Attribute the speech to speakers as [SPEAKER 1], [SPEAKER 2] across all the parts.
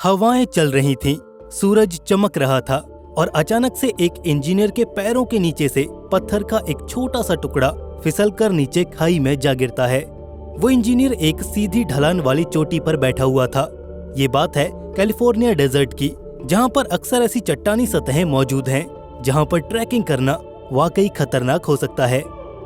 [SPEAKER 1] हवाएं चल रही थीं, सूरज चमक रहा था और अचानक से एक इंजीनियर के पैरों के नीचे से पत्थर का एक छोटा सा टुकड़ा फिसलकर नीचे खाई में जा गिरता है। वो इंजीनियर एक सीधी ढलान वाली चोटी पर बैठा हुआ था। ये बात है कैलिफोर्निया डेजर्ट की, जहाँ पर अक्सर ऐसी चट्टानी सतहें मौजूद हैं जहाँ पर ट्रैकिंग करना वाकई खतरनाक हो सकता है।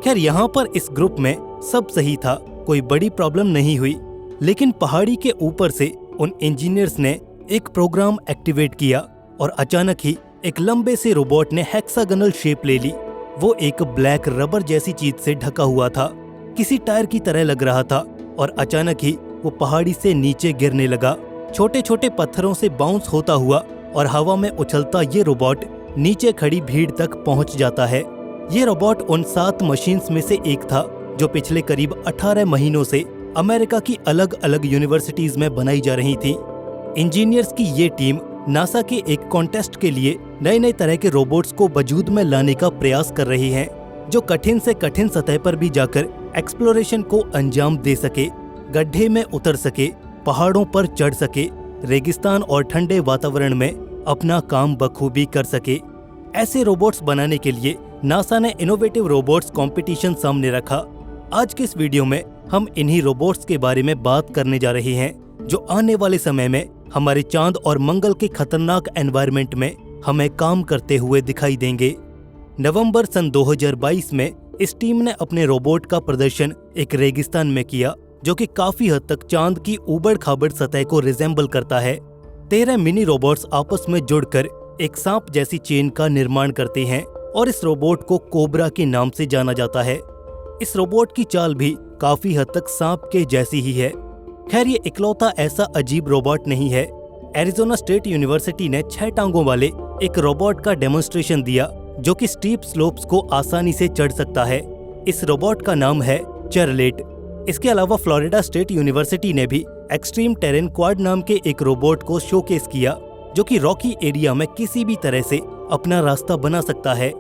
[SPEAKER 1] खैर, यहाँ पर इस ग्रुप में सब सही था, कोई बड़ी प्रॉब्लम नहीं हुई। लेकिन पहाड़ी के ऊपर से उन इंजीनियर्स ने एक प्रोग्राम एक्टिवेट किया और अचानक ही एक लंबे से रोबोट ने हेक्सागोनल शेप ले ली। वो एक ब्लैक रबर जैसी चीज से ढका हुआ था, किसी टायर की तरह लग रहा था और अचानक ही वो पहाड़ी से नीचे गिरने लगा। छोटे छोटे पत्थरों से बाउंस होता हुआ और हवा में उछलता ये रोबोट नीचे खड़ी भीड़ तक पहुंच जाता है। ये रोबोट उन 7 मशीन्स में से एक था जो पिछले करीब 18 महीनों से अमेरिका की अलग अलग यूनिवर्सिटीज में बनाई जा रही थी। इंजीनियर्स की ये टीम नासा के एक कॉन्टेस्ट के लिए नए नए तरह के रोबोट्स को वजूद में लाने का प्रयास कर रही है, जो कठिन से कठिन सतह पर भी जाकर एक्सप्लोरेशन को अंजाम दे सके, गड्ढे में उतर सके, पहाड़ों पर चढ़ सके, रेगिस्तान और ठंडे वातावरण में अपना काम बखूबी कर सके। ऐसे रोबोट्स बनाने के लिए नासा ने इनोवेटिव रोबोट्स कंपटीशन सामने रखा। आज के इस वीडियो में हम इन्हीं रोबोट्स के बारे में बात करने जा रहे हैं, जो आने वाले समय में हमारे चांद और मंगल के खतरनाक एनवायरनमेंट में हमें काम करते हुए दिखाई देंगे। नवंबर सन 2022 में इस टीम ने अपने रोबोट का प्रदर्शन एक रेगिस्तान में किया, जो कि काफी हद तक चांद की उबड़ खाबड़ सतह को रिजेंबल करता है। 13 मिनी रोबोट्स आपस में जुड़कर एक सांप जैसी चेन का निर्माण करते हैं और इस रोबोट को कोबरा के नाम से जाना जाता है। इस रोबोट की चाल भी काफी हद तक सांप के जैसी ही है। खैर, ये इकलौता ऐसा अजीब रोबोट नहीं है। एरिजोना स्टेट यूनिवर्सिटी ने 6 टांगों वाले एक रोबोट का डेमोन्स्ट्रेशन दिया, जो कि स्टीप स्लोप्स को आसानी से चढ़ सकता है। इस रोबोट का नाम है चरलेट। इसके अलावा फ्लोरिडा स्टेट यूनिवर्सिटी ने भी एक्सट्रीम टेरेन क्वाड नाम के एक रोबोट को शोकेस किया, जो कि रॉकी एरिया में किसी भी तरह से अपना रास्ता बना सकता है।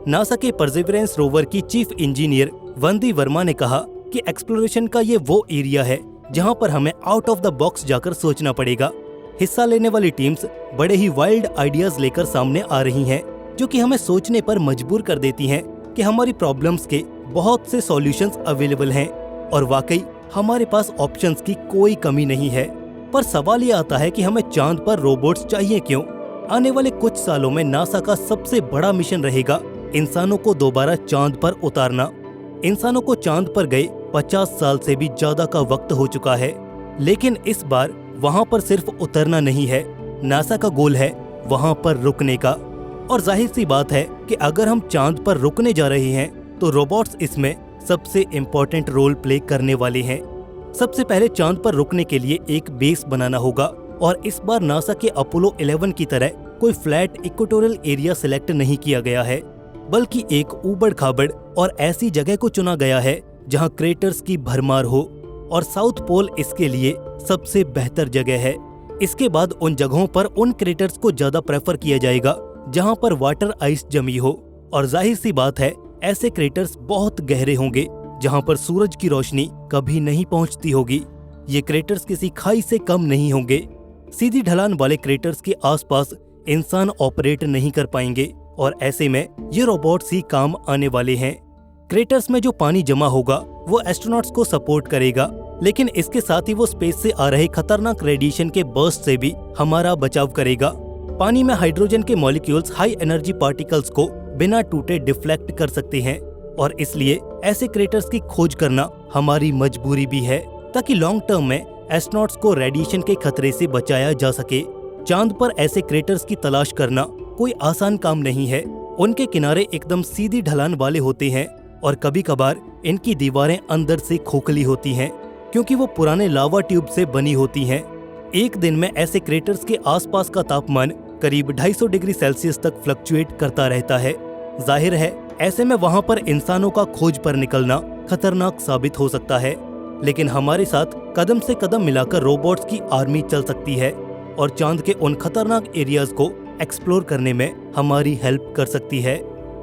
[SPEAKER 1] नासा के परसेवरेंस रोवर की चीफ इंजीनियर वंदी वर्मा ने कहा कि एक्सप्लोरेशन का ये वो एरिया है जहां पर हमें आउट ऑफ द बॉक्स जाकर सोचना पड़ेगा। हिस्सा लेने वाली टीम्स बड़े ही वाइल्ड आइडियाज लेकर सामने आ रही हैं, जो कि हमें सोचने पर मजबूर कर देती हैं कि हमारी प्रॉब्लम्स के बहुत से सॉल्यूशंस अवेलेबल हैं और वाकई हमारे पास ऑप्शंस की कोई कमी नहीं है। पर सवाल ये आता है कि हमें चांद पर रोबोट्स चाहिए क्यों? आने वाले कुछ सालों में नासा का सबसे बड़ा मिशन रहेगा इंसानों को दोबारा चांद पर उतारना। इंसानों को चांद पर गए 50 साल से भी ज्यादा का वक्त हो चुका है, लेकिन इस बार वहां पर सिर्फ उतरना नहीं है, नासा का गोल है वहां पर रुकने का। और जाहिर सी बात है कि अगर हम चांद पर रुकने जा रहे हैं तो रोबोट्स इसमें सबसे इम्पोर्टेंट रोल प्ले करने वाले हैं। सबसे पहले चांद पर रुकने के लिए एक बेस बनाना होगा और इस बार नासा के अपोलो 11 की तरह कोई फ्लैट इक्वेटोरियल एरिया सिलेक्ट नहीं किया गया है, बल्कि एक ऊबड़ खाबड़ और ऐसी जगह को चुना गया है जहां क्रेटर्स की भरमार हो, और साउथ पोल इसके लिए सबसे बेहतर जगह है। इसके बाद उन जगहों पर उन क्रेटर्स को ज्यादा प्रेफर किया जाएगा जहां पर वाटर आइस जमी हो, और जाहिर सी बात है ऐसे क्रेटर्स बहुत गहरे होंगे जहां पर सूरज की रोशनी कभी नहीं पहुंचती होगी। ये क्रेटर्स किसी खाई से कम नहीं होंगे। सीधी ढलान वाले क्रेटर्स के आसपास इंसान ऑपरेट नहीं कर पाएंगे और ऐसे में ये रोबोट्स ही काम आने वाले हैं। क्रेटर्स में जो पानी जमा होगा वो एस्ट्रोनॉट्स को सपोर्ट करेगा, लेकिन इसके साथ ही वो स्पेस से आ रहे खतरनाक रेडिएशन के बर्स्ट से भी हमारा बचाव करेगा। पानी में हाइड्रोजन के मॉलिक्यूल्स हाई एनर्जी पार्टिकल्स को बिना टूटे डिफ्लेक्ट कर सकते हैं, और इसलिए ऐसे क्रेटर्स की खोज करना हमारी मजबूरी भी है, ताकि लॉन्ग टर्म में एस्ट्रोनॉट्स को रेडिएशन के खतरे से बचाया जा सके। चांद पर ऐसे क्रेटर्स की तलाश करना कोई आसान काम नहीं है। उनके किनारे एकदम सीधी ढलान वाले होते हैं और कभी कभार इनकी दीवारें अंदर से खोखली होती हैं, क्योंकि वो पुराने लावा ट्यूब से बनी होती हैं। एक दिन में ऐसे क्रेटर्स के आसपास का तापमान करीब 250 डिग्री सेल्सियस तक फ्लक्चुएट करता रहता है। जाहिर है ऐसे में वहां पर इंसानों का खोज पर निकलना खतरनाक साबित हो सकता है, लेकिन हमारे साथ कदम से कदम मिलाकर रोबोट्स की आर्मी चल सकती है और चांद के उन खतरनाक एरियाज को एक्सप्लोर करने में हमारी हेल्प कर सकती है।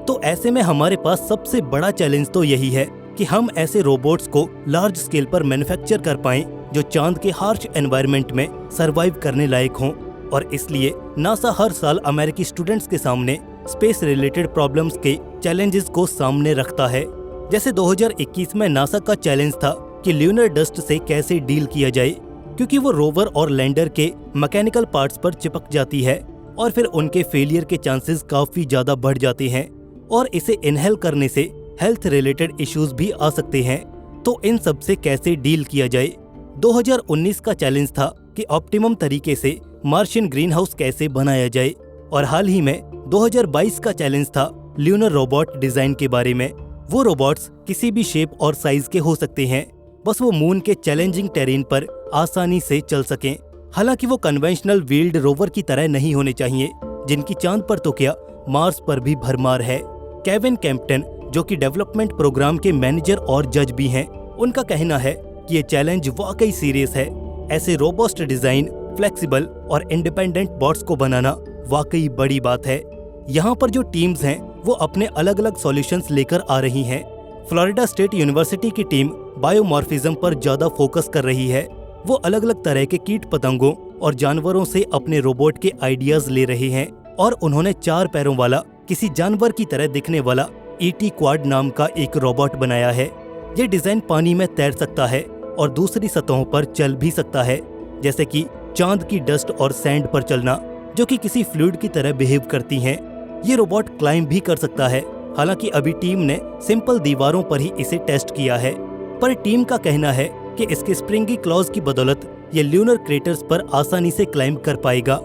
[SPEAKER 1] तो ऐसे में हमारे पास सबसे बड़ा चैलेंज तो यही है कि हम ऐसे रोबोट्स को लार्ज स्केल पर मैन्युफैक्चर कर पाएं जो चांद के हार्श एनवायरनमेंट में सरवाइव करने लायक हों, और इसलिए नासा हर साल अमेरिकी स्टूडेंट्स के सामने स्पेस रिलेटेड प्रॉब्लम्स के चैलेंजेस को सामने रखता है। जैसे 2021 में नासा का चैलेंज था कि ल्यूनर डस्ट से कैसे डील किया जाए, क्योंकि वो रोवर और लैंडर के मैकेनिकल पार्ट्स पर चिपक जाती है और फिर उनके फेलियर के चांसेस काफी ज्यादा बढ़ जाते हैं और इसे इनहेल करने से हेल्थ रिलेटेड इश्यूज भी आ सकते हैं। तो इन सब से कैसे डील किया जाए। 2019 का चैलेंज था कि ऑप्टिमम तरीके से मार्शियन ग्रीन हाउस कैसे बनाया जाए, और हाल ही में 2022 का चैलेंज था ल्यूनर रोबोट डिजाइन के बारे में। वो रोबोट्स किसी भी शेप और साइज के हो सकते हैं, बस वो मून के चैलेंजिंग टेरेन पर आसानी से चल सकें। हालांकि वो कन्वेंशनल व्हील्ड रोवर की तरह नहीं होने चाहिए, जिनकी चांद पर तो क्या मार्स पर भी भरमार है। केविन कैम्पटन, जो कि डेवलपमेंट प्रोग्राम के मैनेजर और जज भी हैं, उनका कहना है कि ये चैलेंज वाकई सीरियस है। ऐसे रोबोस्ट डिजाइन, फ्लेक्सिबल और इंडिपेंडेंट बॉट्स को बनाना वाकई बड़ी बात है। यहाँ पर जो टीम्स हैं वो अपने अलग अलग सॉल्यूशंस लेकर आ रही हैं। फ्लोरिडा स्टेट यूनिवर्सिटी की टीम बायोमॉर्फिज्म पर ज्यादा फोकस कर रही है। वो अलग अलग तरह के कीट पतंगों और जानवरों से अपने रोबोट के आइडियाज ले रहे हैं, और उन्होंने 4 पैरों वाला किसी जानवर की तरह दिखने वाला ईटी क्वाड नाम का एक रोबोट बनाया है। ये डिजाइन पानी में तैर सकता है और दूसरी सतहों पर चल भी सकता है, जैसे कि चांद की डस्ट और सैंड पर चलना, जो कि किसी फ्लूइड की तरह बिहेव करती हैं। ये रोबोट क्लाइंब भी कर सकता है। हालांकि अभी टीम ने सिंपल दीवारों पर ही इसे टेस्ट किया है, पर टीम का कहना है कि इसके स्प्रिंगी क्लॉज की बदौलत ये ल्यूनर क्रेटर्स पर आसानी से क्लाइंब कर पाएगा।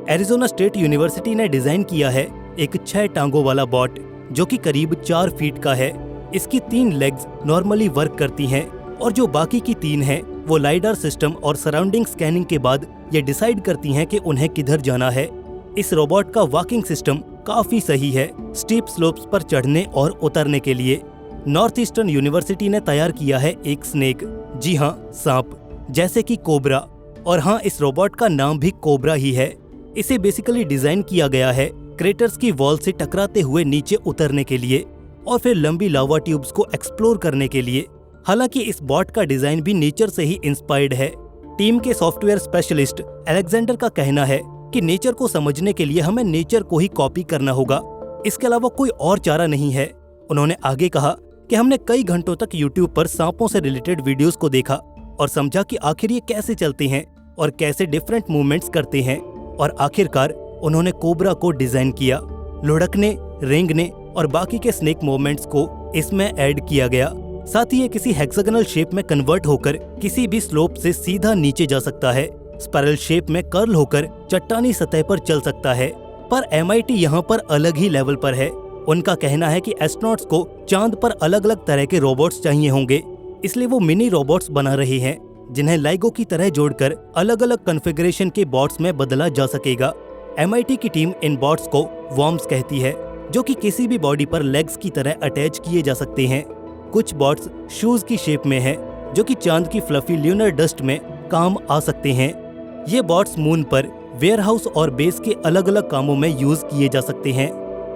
[SPEAKER 1] एरिजोना स्टेट यूनिवर्सिटी ने डिजाइन किया है एक 6 टांगों वाला बॉट, जो कि करीब 4 फीट का है। इसकी 3 लेग्स नॉर्मली वर्क करती हैं, और जो बाकी की 3 हैं वो लाइडार सिस्टम और सराउंडिंग स्कैनिंग के बाद ये डिसाइड करती हैं कि उन्हें किधर जाना है। इस रोबोट का वॉकिंग सिस्टम काफी सही है स्टीप स्लोप्स पर चढ़ने और उतरने के लिए। नॉर्थ ईस्टर्न यूनिवर्सिटी ने तैयार किया है एक स्नेक, जी हाँ सांप, जैसे कि कोबरा, और हाँ इस रोबोट का नाम भी कोबरा ही है। इसे बेसिकली डिजाइन किया गया है क्रेटर्स की वॉल से टकराते हुए नीचे उतरने के लिए और फिर लंबी लावा ट्यूब्स को एक्सप्लोर करने के लिए। हालांकि इस बॉट का डिजाइन भी नेचर से ही इंस्पायर्ड है। टीम के सॉफ्टवेयर स्पेशलिस्ट अलेक्जेंडर का कहना है कि नेचर को समझने के लिए हमें नेचर को ही कॉपी करना होगा, इसके अलावा कोई और चारा नहीं है। उन्होंने आगे कहा कि हमने कई घंटों तक यूट्यूब पर सांपों से रिलेटेड वीडियोस को देखा और समझा कि आखिर ये कैसे चलते हैं और कैसे डिफरेंट मूवमेंट्स करते हैं, और आखिरकार उन्होंने कोबरा को डिजाइन किया। लुढ़कने, रेंगने और बाकी के स्नेक मूवमेंट्स को इसमें ऐड किया गया। साथ ही ये किसी हेक्सागोनल शेप में कन्वर्ट होकर किसी भी स्लोप से सीधा नीचे जा सकता है, स्पाइरल शेप में कर्ल होकर चट्टानी सतह पर चल सकता है। पर MIT यहाँ पर अलग ही लेवल पर है। उनका कहना है कि एस्ट्रोनॉट्स को चांद पर अलग अलग तरह के रोबोट्स चाहिए होंगे, इसलिए वो मिनी रोबोट्स बना रहे हैं जिन्हें लाइगो की तरह जोड़कर अलग अलग कॉन्फ़िगरेशन के बॉट्स में बदला जा सकेगा। MIT की टीम इन बॉट्स को वॉर्म्स कहती है, जो कि किसी भी बॉडी पर लेग्स की तरह अटैच किए जा सकते हैं। कुछ बॉट्स शूज की शेप में है, जो कि चांद की फ्लफी ल्यूनर डस्ट में काम आ सकते हैं। ये बॉट्स मून पर वेयरहाउस और बेस के अलग अलग कामों में यूज किए जा सकते हैं।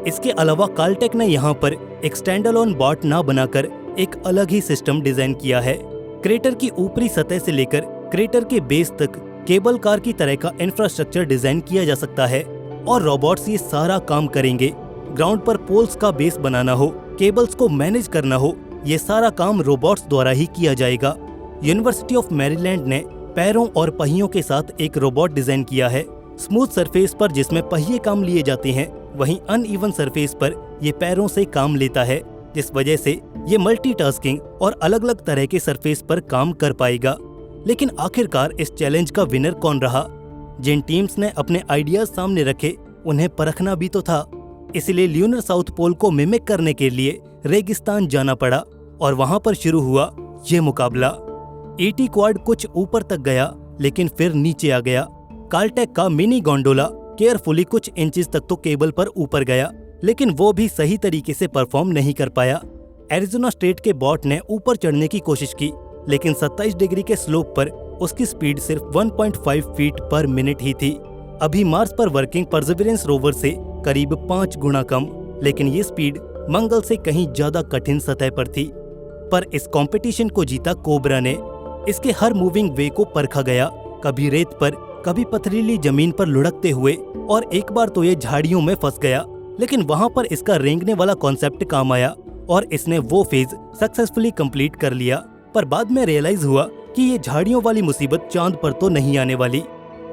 [SPEAKER 1] इसके अलावा काल्टेक ने यहाँ पर एक स्टैंडअलोन बॉट ना बनाकर एक अलग ही सिस्टम डिजाइन किया है। क्रेटर की ऊपरी सतह से लेकर क्रेटर के बेस तक केबल कार की तरह का इंफ्रास्ट्रक्चर डिजाइन किया जा सकता है, और रोबोट्स ये सारा काम करेंगे। ग्राउंड पर पोल्स का बेस बनाना हो, केबल्स को मैनेज करना हो, ये सारा काम रोबोट्स द्वारा ही किया जाएगा। यूनिवर्सिटी ऑफ मैरीलैंड ने पैरों और पहियों के साथ एक रोबोट डिजाइन किया है। स्मूथ सरफेस पर जिसमें पहिए काम लिए जाते हैं, वहीं अनइवन सरफेस पर ये पैरों से काम लेता है, जिस वजह से ये मल्टीटास्किंग और अलग अलग तरह के सरफेस पर काम कर पाएगा। लेकिन आखिरकार इस चैलेंज का विनर कौन रहा? जिन टीम्स ने अपने आइडियाज सामने रखे उन्हें परखना भी तो था, इसलिए ल्यूनर साउथ पोल को मिमिक करने के लिए रेगिस्तान जाना पड़ा और वहां पर शुरू हुआ ये मुकाबला। ईटी क्वाड कुछ ऊपर तक गया लेकिन फिर नीचे आ गया। काल्टेक का मिनी गोंडोला केयरफुली कुछ इंचेस तक तो केबल पर ऊपर गया, लेकिन वो भी सही तरीके से परफॉर्म नहीं कर पाया। एरिजोना स्टेट के बॉट ने ऊपर चढ़ने की कोशिश की, लेकिन 27 डिग्री के स्लोप पर उसकी स्पीड सिर्फ 1.5 फीट पर मिनट ही थी। अभी मार्स पर वर्किंग परसेवरेंस रोवर से करीब 5 गुना कम, लेकिन ये स्पीड मंगल से कहीं ज्यादा कठिन सतह पर थी। पर इस कंपटीशन को जीता कोबरा ने। इसके हर मूविंग वे को परखा गया, कभी रेत पर, कभी पथरीली जमीन पर लुढ़कते हुए, और एक बार तो ये झाड़ियों में फंस गया। लेकिन वहाँ पर इसका रेंगने वाला कॉन्सेप्ट काम आया और इसने वो फेज सक्सेसफुली कंप्लीट कर लिया। पर बाद में रियलाइज हुआ कि ये झाड़ियों वाली मुसीबत चांद पर तो नहीं आने वाली।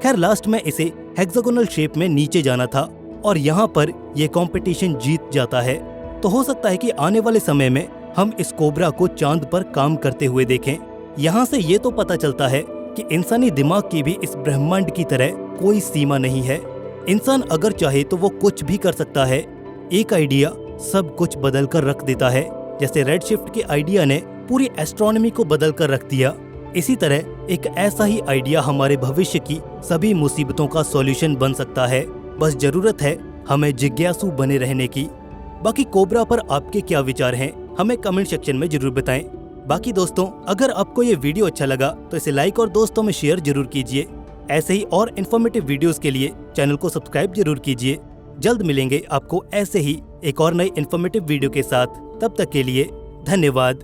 [SPEAKER 1] खैर लास्ट में इसे हेक्सागोनल शेप में नीचे जाना था और यहाँ पर ये कंपटीशन जीत जाता है। तो हो सकता है कि आने वाले समय में हम इस कोबरा को चांद पर काम करते हुए देखें। यहाँ से ये तो पता चलता है कि इंसानी दिमाग की भी इस ब्रह्मांड की तरह कोई सीमा नहीं है। इंसान अगर चाहे तो वो कुछ भी कर सकता है। एक आइडिया सब कुछ बदल कर रख देता है, जैसे रेड शिफ्ट के आइडिया ने पूरी एस्ट्रोनॉमी को बदल कर रख दिया। इसी तरह एक ऐसा ही आइडिया हमारे भविष्य की सभी मुसीबतों का सॉल्यूशन बन सकता है। बस जरूरत है हमें जिज्ञासु बने रहने की। बाकी कोबरा पर आपके क्या विचार हैं, हमें कमेंट सेक्शन में जरूर बताएं। बाकी दोस्तों, अगर आपको ये वीडियो अच्छा लगा तो इसे लाइक और दोस्तों में शेयर जरूर कीजिए। ऐसे ही और इन्फॉर्मेटिव वीडियोस के लिए चैनल को सब्सक्राइब जरूर कीजिए। जल्द मिलेंगे आपको ऐसे ही एक और नई इन्फॉर्मेटिव वीडियो के साथ। तब तक के लिए धन्यवाद।